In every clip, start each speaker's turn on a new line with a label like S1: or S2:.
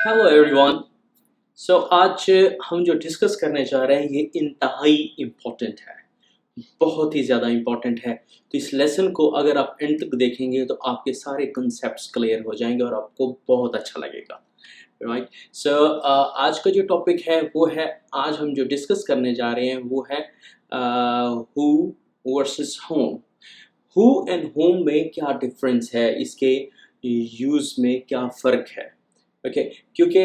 S1: Hello everyone. सो आज हम जो डिस्कस करने जा रहे हैं ये इंतहाई इम्पोर्टेंट है, बहुत ही ज़्यादा इम्पोर्टेंट है। तो इस लेसन को अगर आप एंड तक देखेंगे तो आपके सारे कंसेप्ट्स क्लियर हो जाएंगे और आपको बहुत अच्छा लगेगा। राइट। सो आज का जो टॉपिक है वो है, आज हम जो डिस्कस करने जा रहे हैं वो है who versus home. Who and home में क्या डिफरेंस है, इसके यूज़ में क्या फ़र्क है। ओके। क्योंकि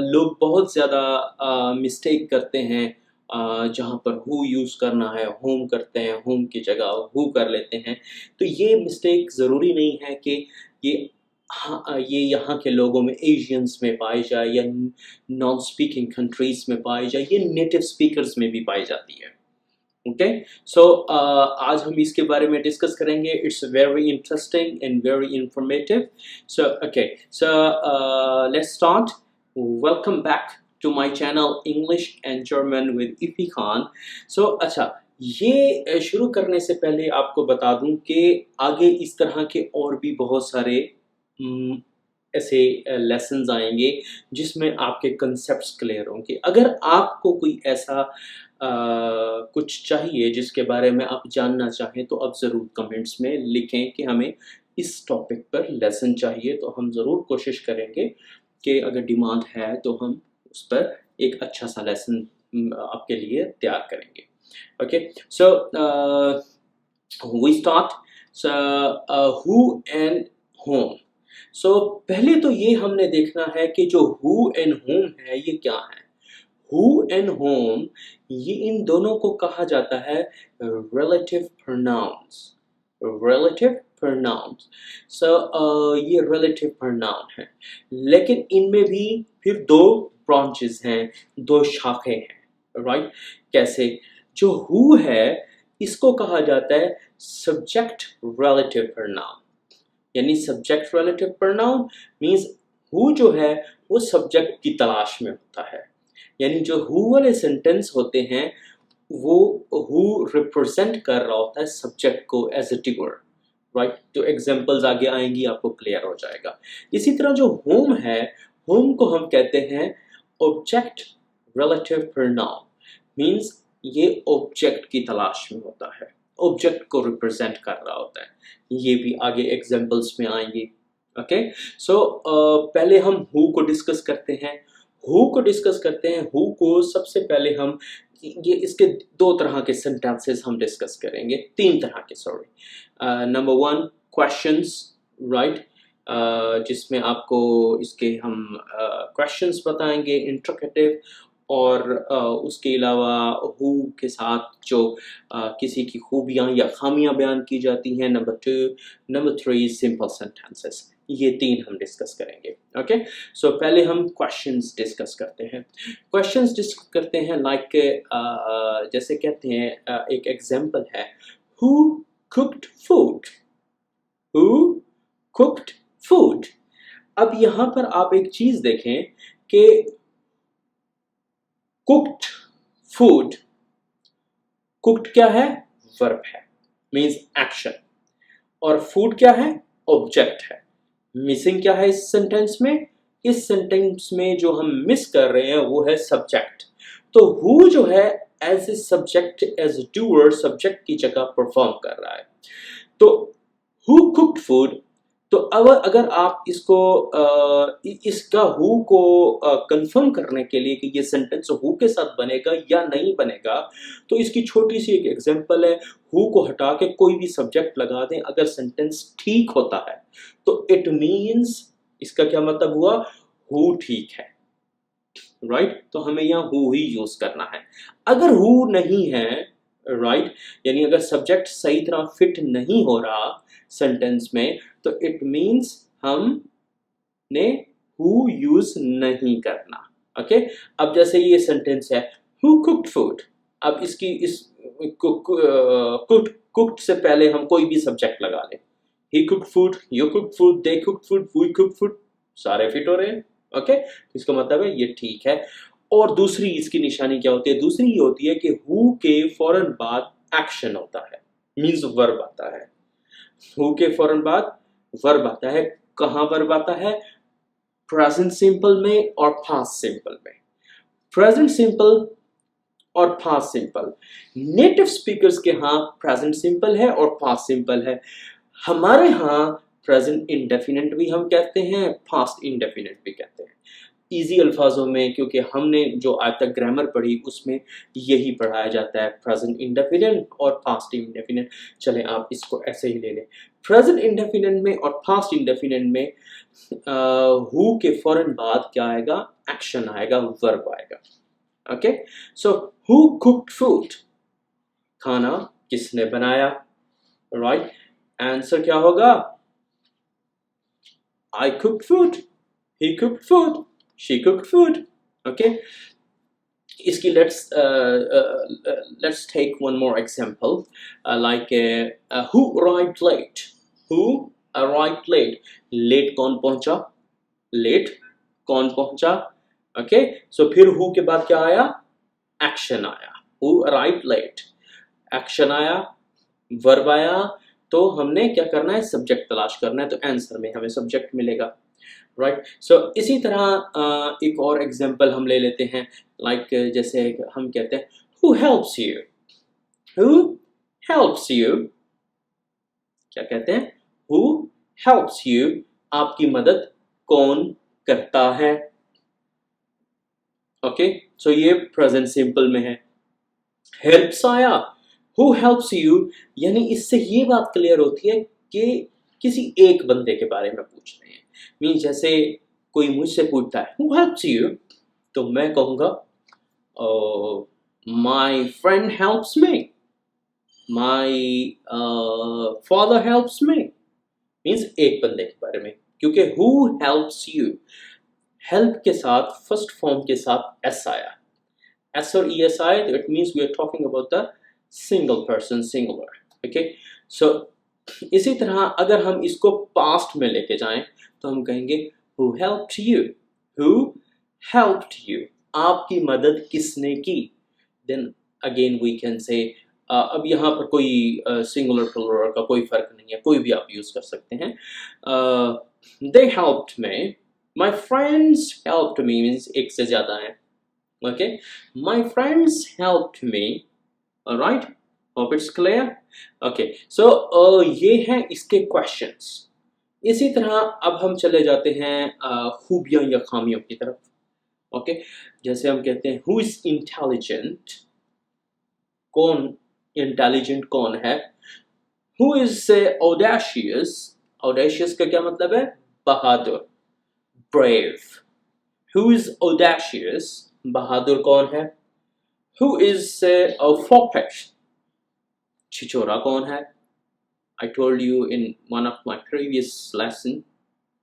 S1: लोग बहुत ज़्यादा मिस्टेक करते हैं, जहाँ पर हु यूज़ करना है होम करते हैं, होम की जगह हु कर लेते हैं। तो ये मिस्टेक ज़रूरी नहीं है कि ये हाँ, ये यहाँ के लोगों में, एशियंस में पाई जाए या नॉन स्पीकिंग कंट्रीज़ में पाई जाए, ये नेटिव स्पीकर्स में भी पाई जाती है। ओके। सो आज हम इसके बारे में डिस्कस करेंगे। It's very interesting and very informative. So okay, so let's start. Welcome back to my channel English and German with Iffi Khan. So अच्छा, ये शुरू करने से पहले आपको बता दूं कि आगे इस तरह के और भी बहुत सारे ऐसे लेसन्स आएंगे जिसमें आपके कंसेप्ट्स क्लियर होंगे। अगर आपको कोई ऐसा कुछ चाहिए जिसके बारे में आप जानना चाहें तो आप ज़रूर कमेंट्स में लिखें कि हमें इस टॉपिक पर लेसन चाहिए, तो हम ज़रूर कोशिश करेंगे कि अगर डिमांड है तो हम उस पर एक अच्छा सा लेसन आपके लिए तैयार करेंगे। Okay. So we start. Who and whom. So पहले तो ये हमने देखना है कि जो हु एंड होम है ये क्या है। हु एंड होम, ये इन दोनों को कहा जाता है relative pronouns. Relative pronouns. So ये रिलेटिव प्रोनाउन है, लेकिन इनमें भी फिर दो ब्रांचेस हैं, दो शाखें हैं। राइट। कैसे? जो हु है इसको कहा जाता है सब्जेक्ट रिलेटिव प्रोनाउन। यानी subject relative pronoun means who जो है वो सब्जेक्ट की तलाश में होता है। यानी जो हु वाले सेंटेंस होते हैं वो हु रिप्रेजेंट कर रहा होता है सब्जेक्ट को एज ए डूअर। राइट। तो एग्जांपल्स आगे आएंगी, आपको क्लियर हो जाएगा। इसी तरह जो होम है, होम को हम कहते हैं ऑब्जेक्ट रिलेटिव प्रोनाउन। मीन्स ये ऑब्जेक्ट की तलाश में होता है, ऑब्जेक्ट को रिप्रेजेंट कर रहा होता है। ये भी आगे एग्जांपल्स में आएंगे। ओके। सो पहले हम हु को डिस्कस करते हैं। हु को सबसे पहले हम ये इसके दो तरह के सेंटेंसेस हम डिस्कस करेंगे, तीन तरह के, sorry. Number one, questions. Right. जिसमें आपको इसके हम क्वेश्चंस बताएंगे, इंट्रोगेटिव। और उसके अलावा हु के साथ जो किसी की खूबियाँ या खामियाँ बयान की जाती हैं। Number two, number three, simple sentences. ये तीन हम डिस्कस करेंगे। ओके। सो पहले हम क्वेश्चंस डिस्कस करते हैं। लाइक जैसे कहते हैं, एक एग्जांपल है, who cooked food. Who cooked food. अब यहाँ पर आप एक चीज देखें कि कुक्ड फूड, कुक्ड क्या है? वर्ब है, मीन्स एक्शन। और फूड क्या है? ऑब्जेक्ट है। मिसिंग क्या है इस सेंटेंस में? इस सेंटेंस में जो हम मिस कर रहे हैं वो है सब्जेक्ट। तो हु जो है as a subject, as a doer, subject की जगह परफॉर्म कर रहा है। तो हु कुक्ड फूड। तो अब अगर आप इसको इसका हु को कंफर्म करने के लिए कि ये सेंटेंस हु के साथ बनेगा या नहीं बनेगा, तो इसकी छोटी सी एक एग्जांपल है। हु को हटा के कोई भी सब्जेक्ट लगा दें, अगर सेंटेंस ठीक होता है तो इट मीन्स, इसका क्या मतलब हुआ? हु ठीक है। राइट। तो हमें यहाँ हु ही यूज करना है। अगर हु नहीं है, राइट, यानी अगर सब्जेक्ट सही तरह फिट नहीं हो रहा सेंटेंस में, तो इट मीन्स हमने हु यूज नहीं करना। ओके। अब जैसे ये सेंटेंस है, हु कुक्ड फूड। अब इसकी इस कुक्ड से पहले हम कोई भी सब्जेक्ट लगा लें। He cooked food, you cooked food, they cooked food, we cooked food, सारे फिट हो रहे हैं। ओके। इसका मतलब है ये ठीक है। और दूसरी इसकी निशानी क्या होती है? दूसरी ये होती है कि हु के फौरन बाद एक्शन होता है, मीन्स वर्ब आता है। हु के फौरन बाद वर्ब आता है। कहाँ वर्ब आता है? प्रेजेंट सिंपल में और पास्ट सिंपल में। प्रेजेंट सिंपल और पास्ट सिंपल, नेटिव स्पीकर्स के यहाँ प्रेजेंट सिंपल है और पास्ट सिंपल है। हमारे यहाँ प्रेजेंट इंडेफिनिट भी हम कहते हैं, पास्ट इंडेफिनिट भी कहते हैं। इजी अल्फाजों में, क्योंकि हमने जो आज तक ग्रामर पढ़ी उसमें यही पढ़ाया जाता है, प्रेजेंट इंडेफिनिट और पास्ट इंडेफिनिट। चलें आप इसको ऐसे ही ले लें। प्रेजेंट इंडेफिनिट में और पास्ट इंडेफिनिट में हु के फौरन बाद क्या आएगा? एक्शन आएगा, वर्ब आएगा। Okay, so who cooked food? खाना किसने बनाया? राइट, आंसर क्या होगा? I cooked food, he cooked food, she cooked food. Okay, इसकी let's take one more example, like who arrived late? Who arrived late? Late कौन पहुंचा? Late कौन पहुंचा? Okay, so फिर who के बाद क्या आया? Action आया। Who arrived late? Action आया, verb आया, तो हमने क्या करना है? सब्जेक्ट तलाश करना है, तो आंसर में हमें सब्जेक्ट मिलेगा। राइट, सो इसी तरह एक और एग्जांपल हम ले लेते हैं, लाइक जैसे हम कहते हैं who helps you? Who helps you? क्या कहते हैं? Who helps you? आपकी मदद कौन करता है? ओके, सो ये प्रेजेंट सिंपल में है। हेल्प्स आया, हु हेल्प्स यू, यानी इससे ये बात क्लियर होती है कि किसी एक बंदे के बारे में पूछ रहे हैं। मीन जैसे कोई मुझसे पूछता है हु हेल्प्स यू, तो मैं कहूँगा my friend helps me, my father helps me. Means एक बंदे के बारे में, क्योंकि हु हेल्प्स यू, हेल्प के साथ फर्स्ट फॉर्म के साथ एस आया, एस और ई एस आए, तो it means we are talking about the single person, singular. Okay, so इसी तरह अगर हम इसको पास्ट में लेके जाएं तो हम कहेंगे who helped you? Who helped you? आपकी मदद किसने की? Then again we can say, अब यहाँ पर कोई सिंगुलर प्लूरल का कोई फर्क नहीं है, कोई भी आप यूज कर सकते हैं। दे helped me, my friends helped me, means एक से ज्यादा है। Okay, my friends helped me. Alright, hope it's clear. Okay, so ये हैं इसके questions। इसी तरह अब हम चले जाते हैं खूबियाँ या खामियों की तरफ। ओके, जैसे हम कहते हैं who is intelligent? कौन intelligent कौन है? Who is audacious? Audacious का क्या मतलब है? बहादुर, brave। Who is audacious? बहादुर कौन है? Who is foppish? छिछोरा कौन है? I told you in one of my previous lesson,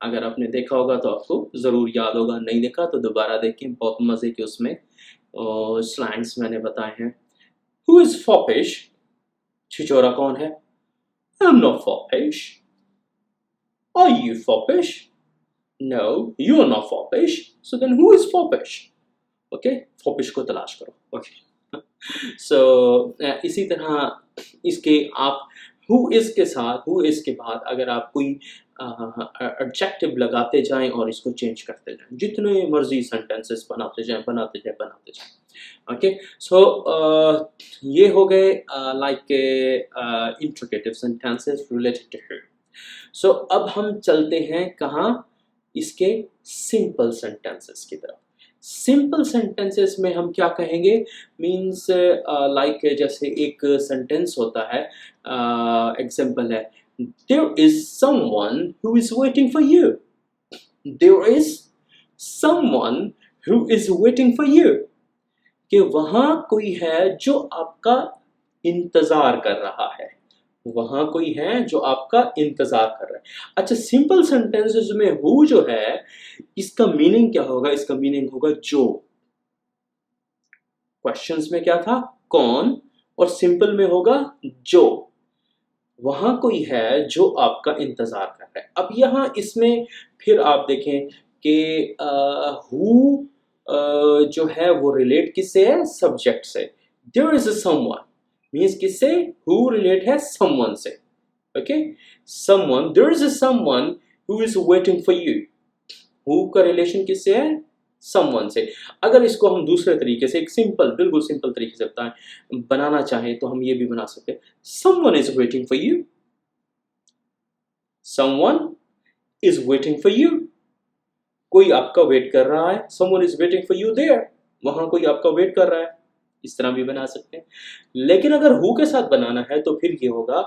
S1: अगर आपने देखा होगा तो आपको ज़रूर याद होगा, नहीं देखा तो दोबारा देखें, बहुत मज़े के उसमें स्लैंग्स मैंने बताए हैं। Who is foppish? छिछोरा कौन है? I'm not foppish. Are you foppish? No, you are not foppish. So then who is foppish? Okay, foppish को तलाश करो। Okay. So इसी तरह इसके आप who is के साथ, who is के बाद अगर आप कोई एडजेक्टिव लगाते जाएं और इसको चेंज करते जाएं, जितने मर्जी सेंटेंसेस बनाते जाएं। ओके, सो ये हो गए like interrogative sentences related to who. So अब हम चलते हैं कहाँ? इसके सिंपल सेंटेंसेस की तरफ। सिंपल सेंटेंसेस में हम क्या कहेंगे? मीन्स लाइक जैसे एक सेंटेंस होता है, एग्जाम्पल है there is someone who is waiting for you. There is someone who is waiting for you. कि वहाँ कोई है जो आपका इंतजार कर रहा है, वहाँ कोई है जो आपका इंतजार कर रहा है। अच्छा, सिंपल सेंटेंसेस में हु जो है इसका मीनिंग क्या होगा? इसका मीनिंग होगा जो। क्वेश्चंस में क्या था? कौन, और सिंपल में होगा जो। वहां कोई है जो आपका इंतजार कर रहा है। अब यहाँ इसमें फिर आप देखें कि हु जो है वो रिलेट किससे है? सब्जेक्ट से। There is a someone means किससे? हु रिलेट है समवन से। Okay, someone, there is a someone who is waiting for you. Who का रिलेशन किससे है? समवन से। अगर इसको हम दूसरे तरीके से, एक सिंपल, बिल्कुल सिंपल तरीके से बनाना चाहें तो हम ये भी बना सकते हैं, someone is waiting for you, someone is waiting for you. कोई आपका वेट कर रहा है, someone is waiting for you there, वहां कोई आपका वेट कर रहा है। इस तरह भी बना सकते हैं। लेकिन अगर हु के साथ बनाना है तो फिर ये होगा,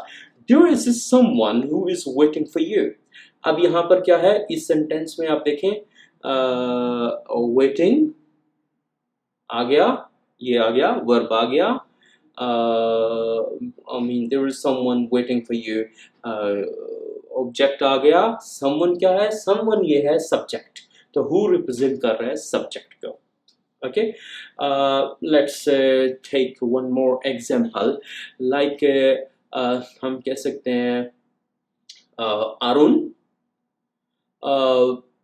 S1: there is someone who is waiting for you. अब यहां पर क्या है इस सेंटेंस में, आप देखें, वेटिंग आ गया, ये आ गया, वर्ब आ गया, I mean there is someone waiting for you, object आ गया, समवन क्या है? समवन ये है सब्जेक्ट, तो हु रिप्रेजेंट कर रहा है सब्जेक्ट को। Okay, let's take one more example, like हम कह सकते हैं Arun,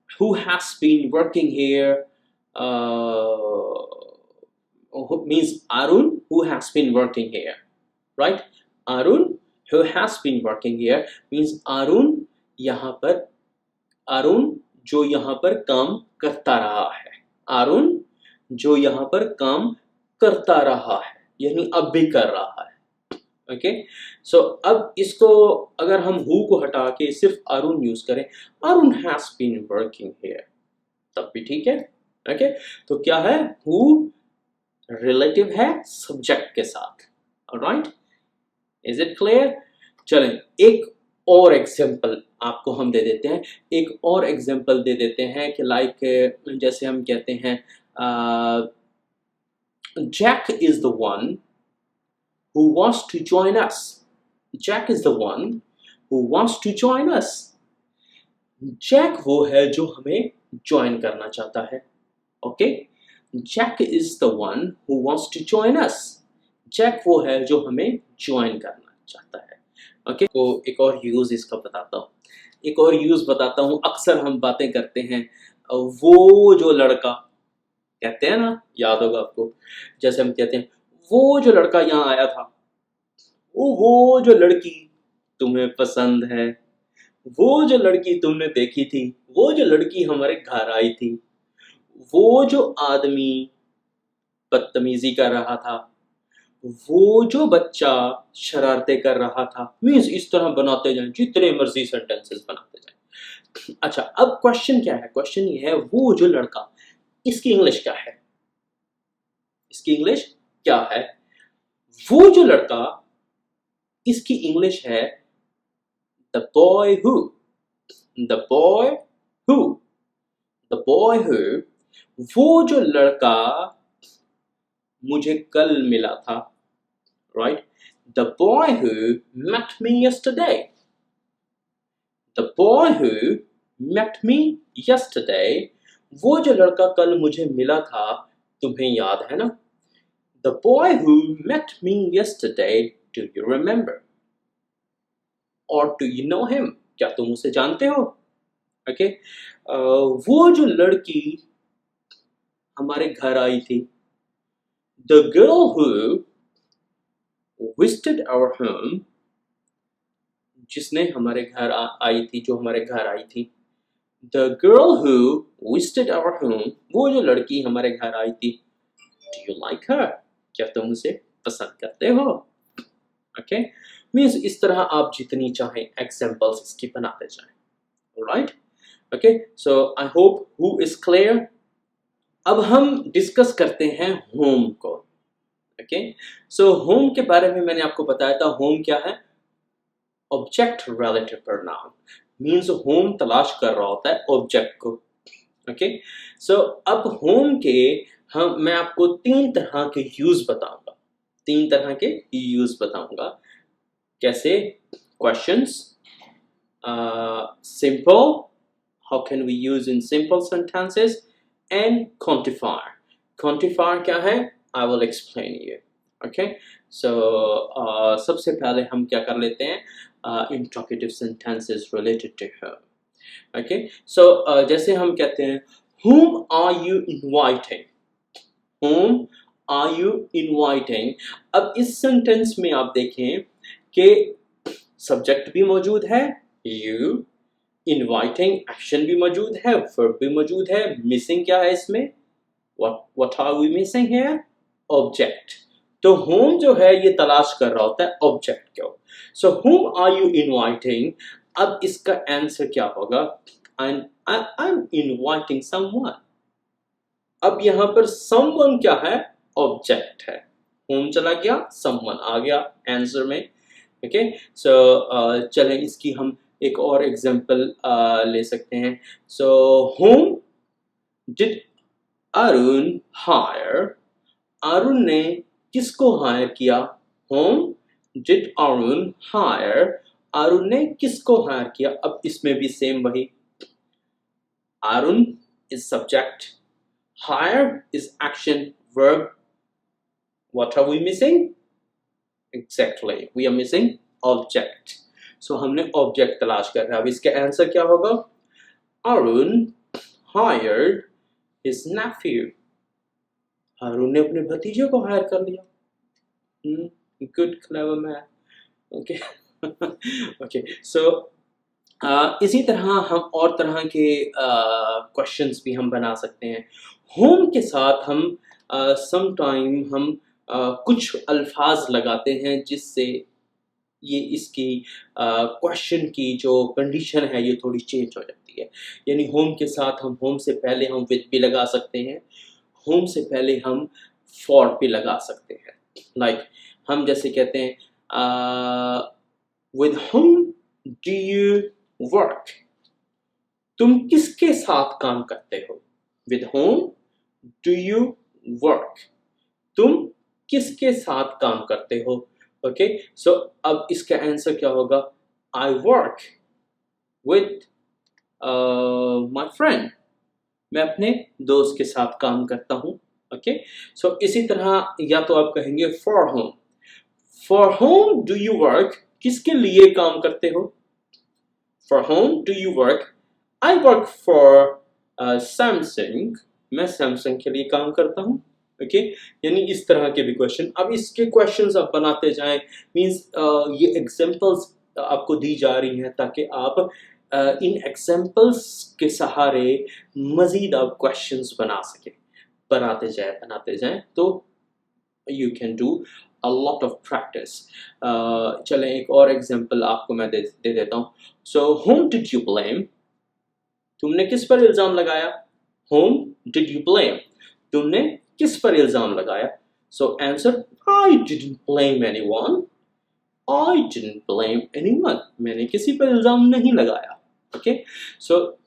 S1: who has been working here, means Arun who has been working here, right? Arun who has been working here means Arun यहाँ पर, Arun जो यहाँ पर काम करता रहा है, Arun जो यहाँ पर काम करता रहा है, यानी अब भी कर रहा है। ओके, सो अब इसको अगर हम हु को हटा के सिर्फ अरुण यूज करें, Arun has been working here, तब भी ठीक है। ओके, तो क्या है? हु रिलेटिव है सब्जेक्ट के साथ। Alright, is it clear? चलें एक और एग्जाम्पल आपको हम दे देते हैं, एक और एग्जाम्पल दे देते हैं कि लाइक जैसे हम कहते हैं Jack is the one who wants to join us. Jack is the one who wants to join us. Jack वो है जो हमें join करना चाहता है। Okay? Jack is the one who wants to join us. Jack वो है जो हमें join करना चाहता है। Okay? तो एक और यूज इसका बताता हूँ, एक और यूज बताता हूँ। अक्सर हम बातें करते हैं, वो जो लड़का कहते हैं ना, याद होगा आपको, जैसे हम कहते हैं वो जो लड़का यहाँ आया था, वो जो लड़की तुम्हें पसंद है, वो जो लड़की तुमने देखी थी, वो जो लड़की हमारे घर आई थी, वो जो आदमी बदतमीजी कर रहा था, वो जो बच्चा शरारतें कर रहा था। मीन्स इस तरह बनाते जाएं, जितने मर्जी सेंटेंसेस बनाते जाएं। अच्छा, अब क्वेश्चन क्या है? क्वेश्चन ये है, वो जो लड़का, इसकी इंग्लिश क्या है? इसकी इंग्लिश क्या है? वो जो लड़का, इसकी इंग्लिश है the boy who, the boy who, the boy who, वो जो लड़का मुझे कल मिला था, right? The boy who met me yesterday, the boy who met me yesterday, वो जो लड़का कल मुझे मिला था, तुम्हें याद है ना? The boy who met me yesterday, do you remember? Or do you know him? क्या तुम उसे जानते हो? Okay? वो जो लड़की हमारे घर आई थी, the girl who visited our home, जिसने हमारे घर आई थी, जो हमारे घर आई थी, the girl who visited our home, वो जो लड़की हमारे घर आई थी, do you like her? क्या तुम उसे पसंद करते हो? Okay? मीन्स इस तरह आप जितनी चाहें एग्जाम्पल्स इसकी बनाते जाएं। Alright? Okay? So I hope who is clear? अब हम डिस्कस करते हैं होम को। Okay? So होम के बारे में मैंने आपको बताया था, होम क्या है? Object relative pronoun. Means home तलाश कर रहा होता है ऑब्जेक्ट को। ओके, सो अब होम के मैं आपको तीन तरह के यूज बताऊंगा, तीन तरह के यूज बताऊंगा। कैसे? Questions, simple, how can we use in simple sentences, and quantifier. Quantifier क्या है? I will explain you. Okay, so सबसे पहले हम क्या कर लेते हैं, interrogative sentences related to her. Okay, so जैसे हम कहते हैं, whom are you inviting? whom are you inviting? अब इस सेंटेंस में आप देखें कि सब्जेक्ट भी मौजूद है, you, इनवाइटिंग एक्शन भी मौजूद है, वर्ब भी मौजूद है, मिसिंग क्या है इसमें, what are we missing here, object. तो whom जो है ये तलाश कर रहा होता है ऑब्जेक्ट को। so whom are you inviting, अब इसका आंसर क्या होगा, I'm inviting someone। अब यहाँ पर someone क्या है, ऑब्जेक्ट है, whom चला गया, someone आ गया आंसर में। ओके सो चलें इसकी हम एक और एग्जांपल ले सकते हैं। So whom did Arun hire, Arun ने किसको हायर किया, whom did Arun hire, Arun ने किसको हायर किया। अब इसमें भी सेम वही, Arun is subject, hire is action verb, what are we missing, exactly we are missing object। so हमने ऑब्जेक्ट तलाश कर रहा है। अब इसका आंसर क्या होगा, Arun hired his nephew, Arun ने अपने भतीजे को हायर कर लिया। Good clever man. Okay okay so इसी तरह हम और तरह के क्वेश्चंस भी हम बना सकते हैं। होम के साथ हम समटाइम हम कुछ अल्फाज लगाते हैं जिससे ये इसकी क्वेश्चन की जो कंडीशन है ये थोड़ी चेंज हो जाती है। यानी होम के साथ हम होम से पहले हम विद भी लगा सकते हैं, होम से पहले हम फॉर भी लगा सकते हैं। लाइक हम जैसे कहते हैं with home do you work, तुम किसके साथ काम करते हो, with home do you work, तुम किसके साथ काम करते हो। ओके सो अब इसका आंसर क्या होगा, I work with my friend, मैं अपने दोस्त के साथ काम करता हूँ। ओके सो इसी तरह या तो आप कहेंगे for home do you work, किसके लिए काम करते हो, for home do you work, I work for Samsung, मैं सैमसंग के लिए काम करता हूँ। ओके यानी इस तरह के भी क्वेश्चन। अब इसके क्वेश्चंस आप बनाते जाएं, मींस ये एग्जांपल्स आपको दी जा रही हैं ताकि आप इन एग्जांपल्स के सहारे मजीद आप क्वेश्चंस बना सकें, बनाते जाएं तो you can do a lot of practice. चलें एक और एग्जांपल आपको मैं दे देता हूँ। सो whom did you blame, तुमने किस पर इल्जाम लगाया, whom did you blame, तुमने किस पर इल्जाम लगाया। So answer I didn't blame anyone, I didn't blame anyone, मैंने किसी पर इल्जाम नहीं लगाया। ओके सो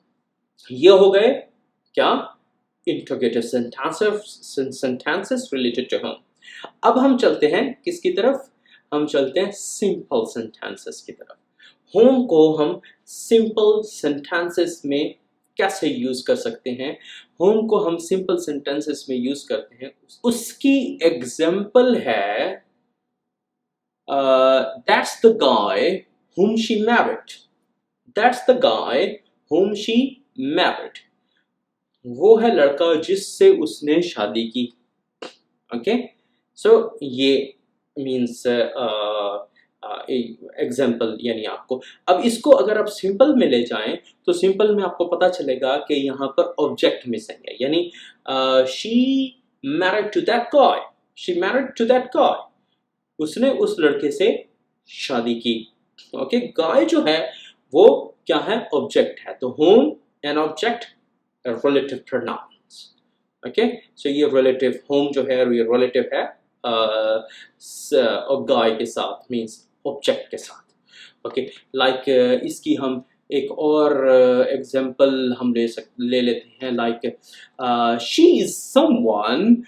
S1: ये हो गए क्या, interrogative sentences related to whom. अब हम चलते हैं किसकी तरफ, हम चलते हैं सिंपल सेंटेंसेस की तरफ। होम को हम सिंपल सेंटेंसेस में कैसे यूज कर सकते हैं, होम को हम सिंपल सेंटेंसेस में यूज करते हैं, उसकी एग्जाम्पल है that's the guy whom she married, that's the guy whom she married, वो है लड़का जिससे उसने शादी की। ओके सो ये मीन्स एग्जाम्पल यानी आपको, अब इसको अगर आप सिंपल में ले जाएं तो सिंपल में आपको पता चलेगा कि यहाँ पर ऑब्जेक्ट मिसिंग है। यानी she married to that guy, she married to that guy, उसने उस लड़के से शादी की। ओके गाय जो है वो क्या है, ऑब्जेक्ट है। तो home an object, relative pronouns. Okay so ये रिलेटिव होम जो है ये रिलेटिव है गाय के साथ, मीन्स ऑब्जेक्ट के साथ। ओके लाइक इसकी हम एक और एग्जांपल हम ले लेते हैं। Like she is someone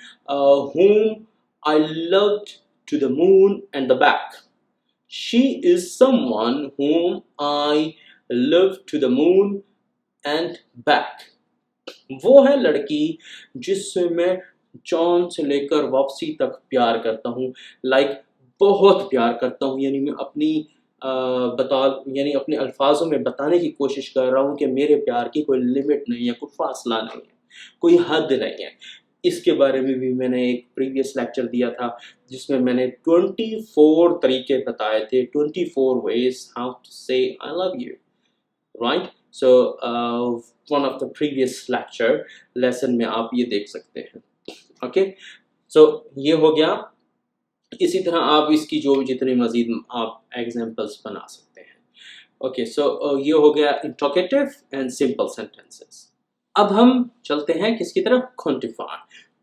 S1: whom I loved to the moon and the back, she is someone whom I love to the moon and back, वो है लड़की जिससे मैं चांद से लेकर वापसी तक प्यार करता हूँ। लाइक बहुत प्यार करता हूँ, यानी मैं अपनी यानी अपने अल्फाजों में बताने की कोशिश कर रहा हूँ कि मेरे प्यार की कोई लिमिट नहीं है, कोई फासला नहीं है, कोई हद नहीं है। इसके बारे में भी मैंने एक प्रीवियस लेक्चर दिया था जिसमें मैंने 24 तरीके बताए थे, 24 ways how to say I love you, right? So one of the previous lecture lesson में आप ये देख सकते हैं। ओके, सो ये हो गया। इसी तरह आप इसकी जो जितने मजीद आप एग्जांपल्स बना सकते हैं। ओके, सो ये हो गया इंट्रोगेटिव एंड सिंपल सेंटेंसेस। अब हम चलते हैं किसकी तरफ, क्वांटिफायर।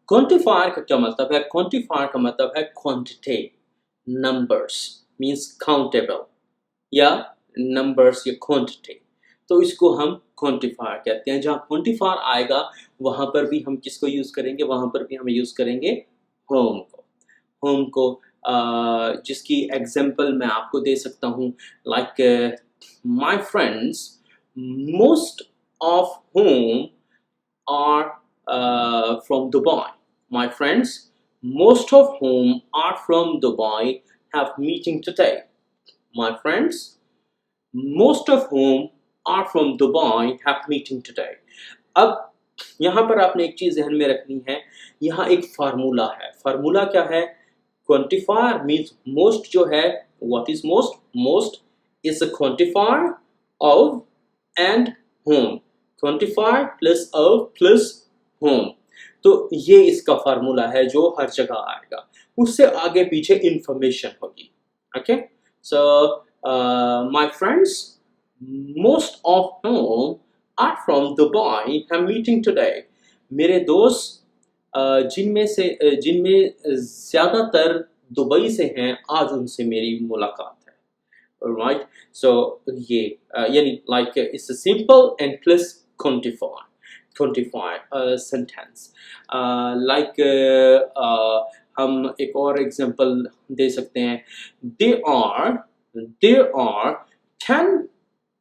S1: क्वांटिफायर का क्या मतलब है? क्वांटिफायर का मतलब है क्वांटिटी, नंबर्स, मींस काउंटेबल, या नंबर्स या क्वांटिटी, तो इसको हम क्वांटिफायर कहते हैं। जहाँ क्वांटिफायर आएगा वहां पर भी हम किसको यूज करेंगे? वहां पर भी हम यूज करेंगे होम को। होम को जिसकी एग्जांपल मैं आपको दे सकता हूँ, like my friends most of whom are from Dubai. My friends, most of whom are from Dubai, have meeting today. My friends, most of whom are from Dubai, have meeting today. अब यहाँ पर आपने एक चीज़ ध्यान में रखनी है, यहाँ एक फार्मूला है। फार्मूला क्या है? क्वांटिफायर मीन्स मोस्ट जो है, what is most? Most is a quantifier of and home, quantifier plus of plus home. तो ये इसका फार्मूला है जो हर जगह आएगा, उससे आगे पीछे इंफॉर्मेशन होगी। Okay, so my friends most of whom are from Dubai have meeting today. मेरे दोस्त जिनमें ज़्यादातर दुबई से हैं, आज उनसे मेरी मुलाकात है। राइट, सो ये यानी like it's a simple and plus quantifier sentence. Like हम एक और एग्जांपल दे सकते हैं। there are 10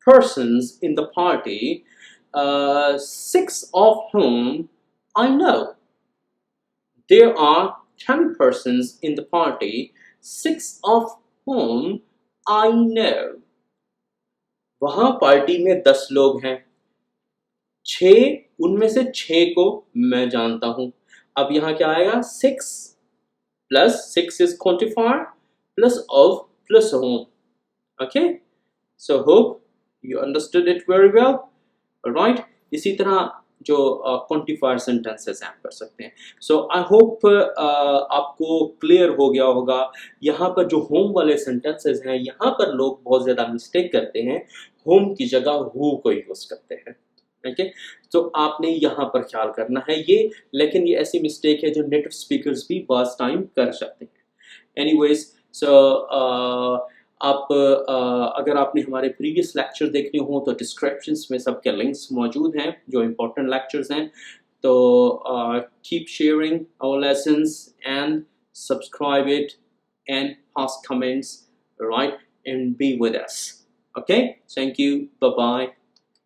S1: persons in the party, 6 of whom I know. There are 10 persons in the party, 6 of whom I know. वहाँ party में 10 लोग हैं, 6 उनमें से 6 को मैं जानता हूँ। अब यहाँ क्या आएगा? 6 plus 6 is quantifier plus of plus whom. Okay, so hope you understood it very well. Alright, इसी तरह जो क्वांटिफायर सेंटेंसेस आप कर सकते हैं। सो आई होप आपको क्लियर हो गया होगा। यहाँ पर जो होम वाले सेंटेंसेस हैं, यहाँ पर लोग बहुत ज़्यादा मिस्टेक करते हैं, होम की जगह हु को यूज़ करते हैं। ओके, तो आपने यहाँ पर ख्याल करना है ये, लेकिन ये ऐसी मिस्टेक है जो नेटिव स्पीकर्स भी बहुत टाइम कर जाते हैं। एनीवेज, सो आप अगर आपने हमारे प्रीवियस लेक्चर देखने हो तो डिस्क्रिप्शंस में सबके लिंक्स मौजूद हैं जो इम्पोर्टेंट लेक्चर्स हैं। तो keep sharing our lessons and subscribe it and pass comments, right, and be with us. Okay, thank you, bye bye.